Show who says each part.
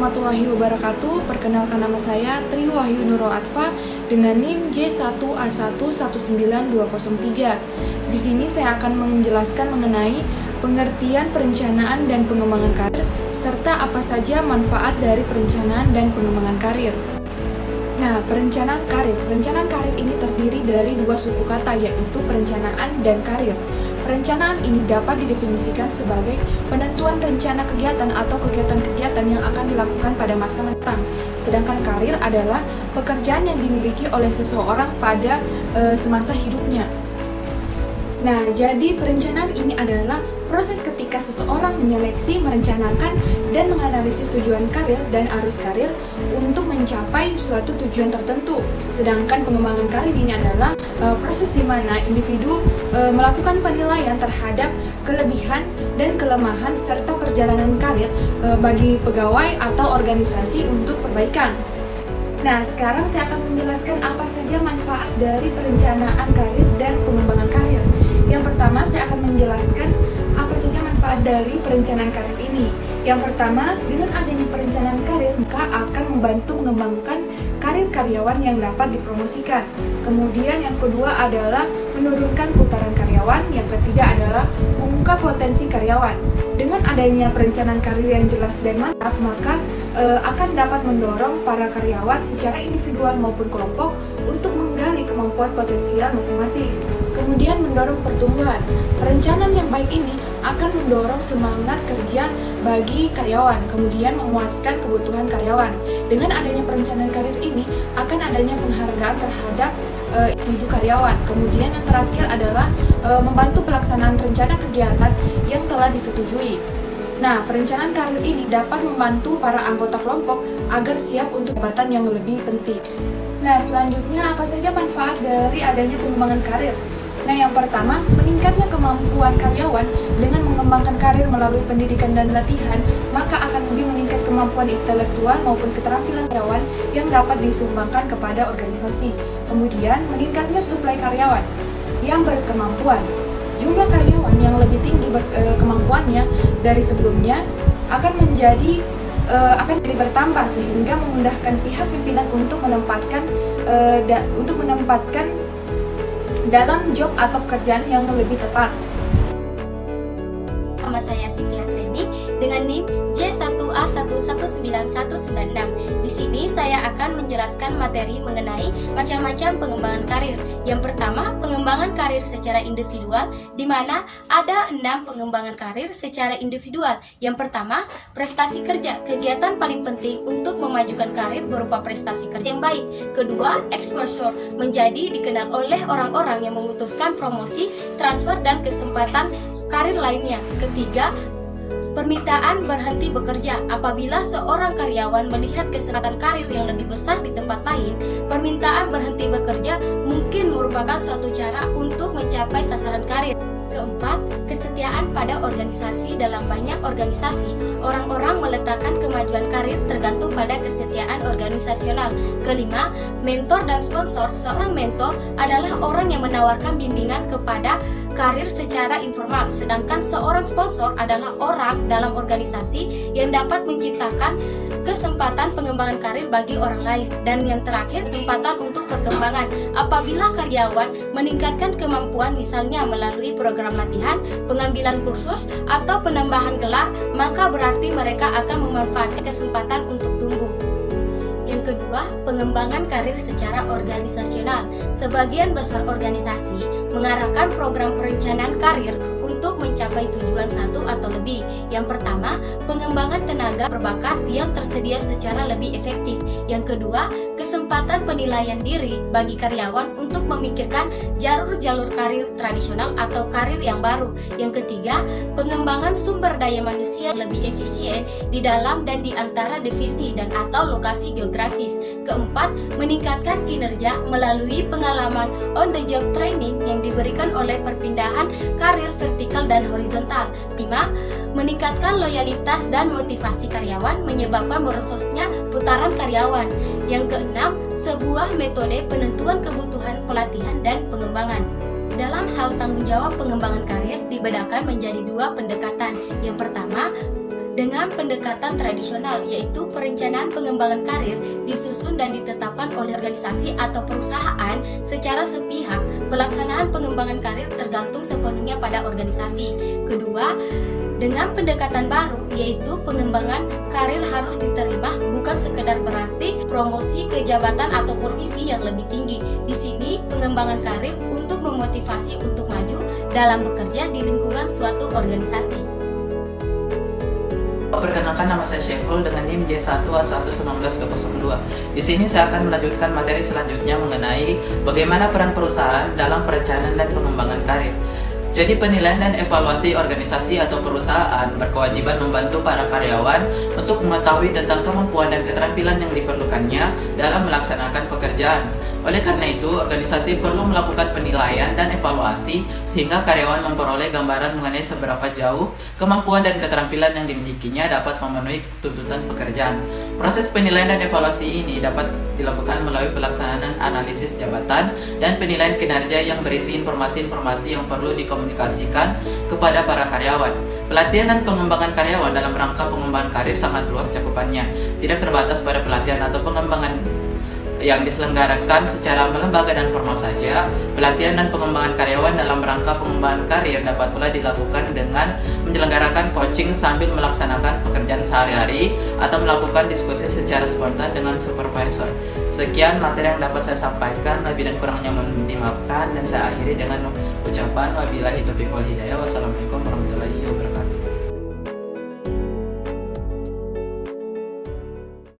Speaker 1: warahmatullahi wabarakatuh. Perkenalkan nama saya Tri Wahyu Nurul Atfa dengan NIM J1A119203. Di sini saya akan menjelaskan mengenai pengertian perencanaan dan pengembangan karir serta apa saja manfaat dari perencanaan dan pengembangan karir. Nah, perencanaan karir. Perencanaan karir ini terdiri dari dua suku kata, yaitu perencanaan dan karir. Perencanaan ini dapat didefinisikan sebagai penentuan rencana kegiatan atau kegiatan-kegiatan yang akan dilakukan pada masa mendatang. Sedangkan karir adalah pekerjaan yang dimiliki oleh seseorang pada semasa hidupnya. Nah, jadi perencanaan ini adalah proses ketika seseorang menyeleksi, merencanakan, dan menganalisis tujuan karir dan arus karir untuk mencapai suatu tujuan tertentu. Sedangkan pengembangan karir ini adalah proses di mana individu melakukan penilaian terhadap kelebihan dan kelemahan serta perjalanan karir bagi pegawai atau organisasi untuk perbaikan. Nah, sekarang saya akan menjelaskan apa saja manfaat dari perencanaan karir dan pengembangan karir. Yang pertama, saya akan menjelaskan apa saja manfaat dari perencanaan karir ini. Yang pertama, dengan adanya perencanaan karir, maka akan membantu mengembangkan karir karyawan yang dapat dipromosikan. Kemudian yang kedua adalah menurunkan putaran karyawan. Yang ketiga adalah mengungkap potensi karyawan. Dengan adanya perencanaan karir yang jelas dan mantap, maka akan dapat mendorong para karyawan secara individual maupun kelompok untuk menggali kemampuan potensial masing-masing. Kemudian mendorong pertumbuhan. Perencanaan yang baik ini akan mendorong semangat kerja bagi karyawan, kemudian memuaskan kebutuhan karyawan. Dengan adanya perencanaan karir ini, akan adanya penghargaan terhadap individu karyawan. Kemudian yang terakhir adalah membantu pelaksanaan rencana kegiatan yang telah disetujui. Nah, perencanaan karir ini dapat membantu para anggota kelompok agar siap untuk jabatan yang lebih penting. Nah, selanjutnya apa saja manfaat dari adanya pengembangan karir? Nah, yang pertama, meningkatnya kemampuan karyawan dengan mengembangkan karir melalui pendidikan dan latihan, maka akan lebih meningkat kemampuan intelektual maupun keterampilan karyawan yang dapat disumbangkan kepada organisasi. Kemudian, meningkatnya suplai karyawan yang berkemampuan. Jumlah karyawan yang lebih tinggi kemampuannya dari sebelumnya akan menjadi bertambah sehingga memudahkan pihak pimpinan untuk menempatkan dalam job atau pekerjaan yang lebih tepat.
Speaker 2: Nama saya Siti Hasreni dengan NIM J1A119196. Di sini saya akan menjelaskan materi mengenai macam-macam pengembangan karir. Yang pertama, pengembangan karir secara individual, di mana ada 6 pengembangan karir secara individual. Yang pertama, prestasi kerja, kegiatan paling penting untuk memajukan karir berupa prestasi kerja yang baik. Kedua, exposure, menjadi dikenal oleh orang-orang yang memutuskan promosi, transfer, dan kesempatan karir lainnya. Ketiga, permintaan berhenti bekerja. Apabila seorang karyawan melihat kesempatan karir yang lebih besar di tempat lain, permintaan berhenti bekerja mungkin merupakan suatu cara untuk mencapai sasaran karir. Keempat, kesetiaan pada organisasi. Dalam banyak organisasi, orang-orang meletakkan kemajuan karir tergantung pada kesetiaan organisasional. Kelima, mentor dan sponsor. Seorang mentor adalah orang yang menawarkan bimbingan kepada karir secara informal, sedangkan seorang sponsor adalah orang dalam organisasi yang dapat menciptakan kesempatan pengembangan karir bagi orang lain. Dan yang terakhir, kesempatan untuk perkembangan. Apabila karyawan meningkatkan kemampuan misalnya melalui program latihan, pengambilan kursus, atau penambahan gelar, maka berarti mereka akan memanfaatkan kesempatan untuk tumbuh. Yang kedua, pengembangan karir secara organisasional. Sebagian besar organisasi mengarahkan program perencanaan karir untuk mencapai tujuan satu atau lebih. Yang pertama, pengembangan tenaga berbakat yang tersedia secara lebih efektif. Yang kedua, kesempatan penilaian diri bagi karyawan untuk memikirkan jalur-jalur karir tradisional atau karir yang baru. Yang ketiga, pengembangan sumber daya manusia yang lebih efisien di dalam dan di antara divisi dan atau lokasi geografis. Keempat, meningkatkan kinerja melalui pengalaman on the job training yang diberikan oleh perpindahan karir vertikal dan horizontal. 5. Meningkatkan loyalitas dan motivasi karyawan menyebabkan merosotnya putaran karyawan. Yang keenam, sebuah metode penentuan kebutuhan pelatihan dan pengembangan. Dalam hal tanggung jawab pengembangan karir dibedakan menjadi 2 pendekatan. Yang pertama, dengan pendekatan tradisional, yaitu perencanaan pengembangan karir disusun dan ditetapkan oleh organisasi atau perusahaan secara sepihak. Pelaksanaan pengembangan karir tergantung sepenuhnya pada organisasi. Kedua, dengan pendekatan baru, yaitu pengembangan karir harus diterima bukan sekedar berarti promosi ke jabatan atau posisi yang lebih tinggi. Di sini pengembangan karir untuk memotivasi untuk maju dalam bekerja di lingkungan suatu organisasi.
Speaker 3: Perkenalkan, nama saya Syekful dengan NIM J1A119-2. Di sini saya akan melanjutkan materi selanjutnya mengenai bagaimana peran perusahaan dalam perencanaan dan pengembangan karir. Jadi penilaian dan evaluasi organisasi atau perusahaan berkewajiban membantu para karyawan untuk mengetahui tentang kemampuan dan keterampilan yang diperlukannya dalam melaksanakan pekerjaan. Oleh karena itu, organisasi perlu melakukan penilaian dan evaluasi sehingga karyawan memperoleh gambaran mengenai seberapa jauh kemampuan dan keterampilan yang dimilikinya dapat memenuhi tuntutan pekerjaan. Proses penilaian dan evaluasi ini dapat dilakukan melalui pelaksanaan analisis jabatan dan penilaian kinerja yang berisi informasi-informasi yang perlu dikomunikasikan kepada para karyawan. Pelatihan dan pengembangan karyawan dalam rangka pengembangan karir sangat luas cakupannya, tidak terbatas pada pelatihan atau pengembangan yang diselenggarakan secara melembaga dan formal saja. Pelatihan dan pengembangan karyawan dalam rangka pengembangan karir dapat pula dilakukan dengan menyelenggarakan coaching sambil melaksanakan pekerjaan sehari-hari atau melakukan diskusi secara spontan dengan supervisor. Sekian materi yang dapat saya sampaikan, lebih dan kurangnya mohon dimaafkan, dan saya akhiri dengan ucapan wabillahi taufiq wal hidayah. Wassalamualaikum warahmatullahi wabarakatuh.